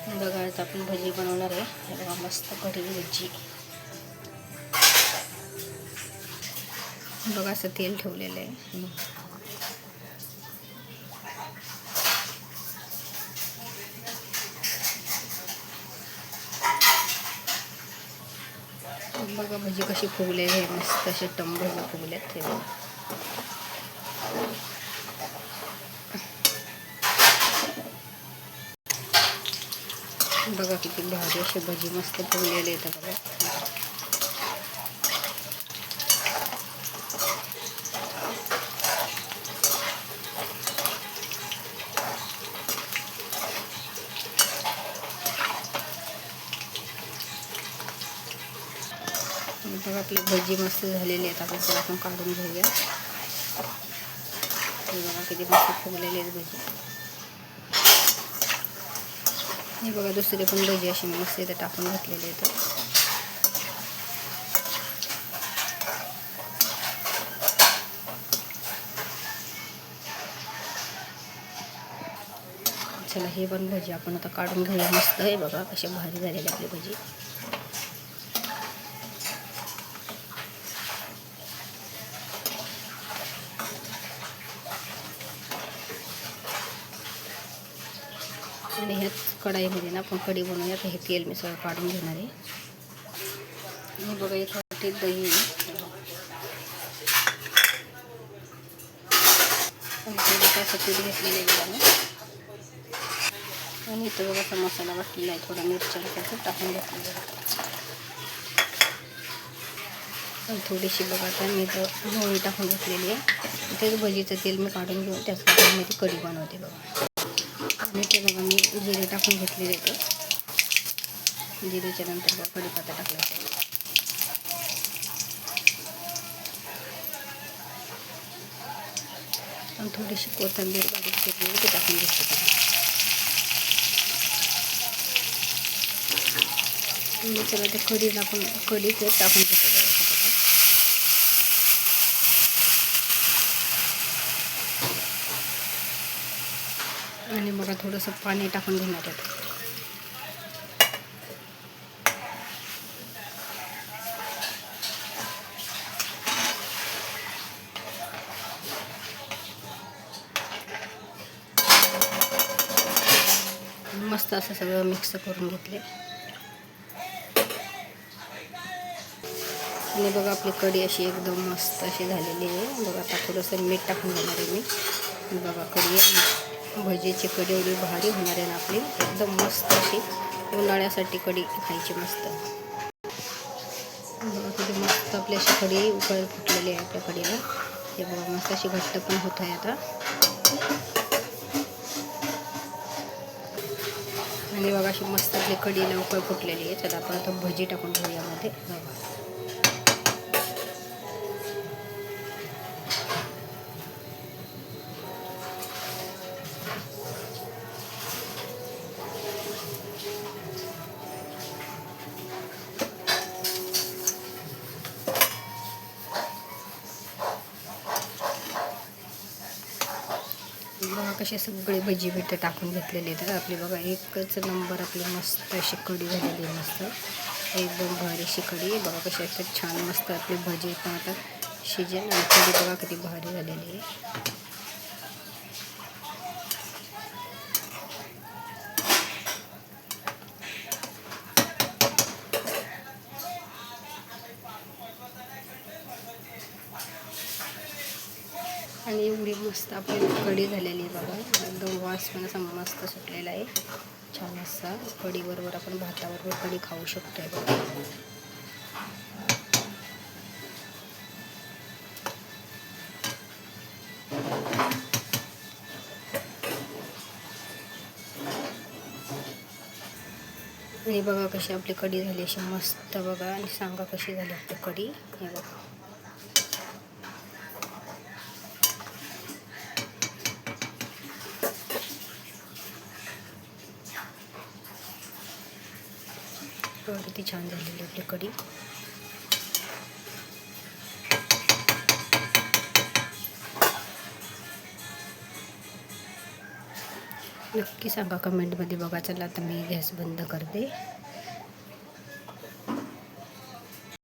बघा आज आपण भजी बनवणार आहे. हे बघा मस्त कढी भजी. बघा असं तेल ठेवलेलं आहे. बघा भजी कशी फुगलेली आहे, मस्त असे टम भजी फुगल्यात. हे बघा किती भारी असे भजी मस्त फुगलेले आहेत. बघा बघा आपले भजी मस्त झालेले आहेत. आपण काढून घेऊया. हे बघा किती मस्त फुगलेले आहेत भजी. हे बघा दुसरे पण भजी अशी मस्त इथं टाकून घेतलेले आहेत. चला हे पण भजी आपण आता काढून घेऊया. मस्त आहे बघा कसे भारी झालेले आपली भजी. आणि ह्याच कढाईमध्ये ना आपण कढी बनवूया. तर हे तेल मी सगळं काढून घेणार आहे. हे बघा एक वाटी दही थोडंसं पीठ घेतलेलं आहे. आणि इथं बघा असा मसाला वाटलेला आहे. थोडा मिरच्या टाकून घेतलेला आहे. आणि थोडीशी बघा आता मी इथं मोहरी टाकून घेतलेली आहे. तेच भजीचं तेल मी काढून घेऊन त्याच कढईमध्ये कढी बनवते बघा. आणि ते बघा मी जिरे टाकून घेतलेले आहे. जिरेच्या नंतर बघा कढीपत्ता टाकला. आणि थोडीशी कोथिंबीर बारीक चिरलेली ते टाकून घेतली. चला ते कढीला आपण कढीचे टाकून घेतो. आणि बघा थोडंसं पाणी टाकून घेणार आहे. मस्त असं सगळं मिक्स करून घेतले. आणि बघा आपली कढी अशी एकदम मस्त अशी झालेली आहे. बघा आता थोडंसं मीठ टाकून घेणार आहे मी. बघा कढी भजीची कढी एवढी भारी होणार आहे ना आपली. एकदम मस्त अशी उन्हाळ्यासाठी कढी खायची मस्त. बघा किती मस्त आपली अशी कढी उकळ फुटलेली आहे आपल्या कढीला. हे बघा मस्त अशी घट्ट पण होत आहे आता. आणि बघा अशी मस्त आपली कढीला उकळ फुटलेली आहे. चला आपण आता भजी टाकून घेऊ यामध्ये. बघा बघा कसे सगळे भजी भेट टाकून घेतलेले आहेत आपली. बघा एकच नंबर आपली मस्त अशी कढी झालेली आहे. मस्त एकदम भारी अशी कढी. बघा कशी असतात छान मस्त आपली भजी पण आता शिजेल. आणि कढी बघा किती भारी झालेली आहे. आणि एवढी मस्त आपली कढी झालेली आहे बघा. एकदम वास पण असा मस्त सुटलेला आहे. छान असा कढीबरोबर आपण भाताबरोबर कढी खाऊ शकतो आहे बघा. आणि बघा कशी आपली कढी झाली अशी मस्त. बघा आणि सांगा कशी झाली आपली कढी. हे बघा किती छान झालेली आपली कढी. नक्की सांगा कमेंटमध्ये. बघा चला आता मी गॅस बंद करते.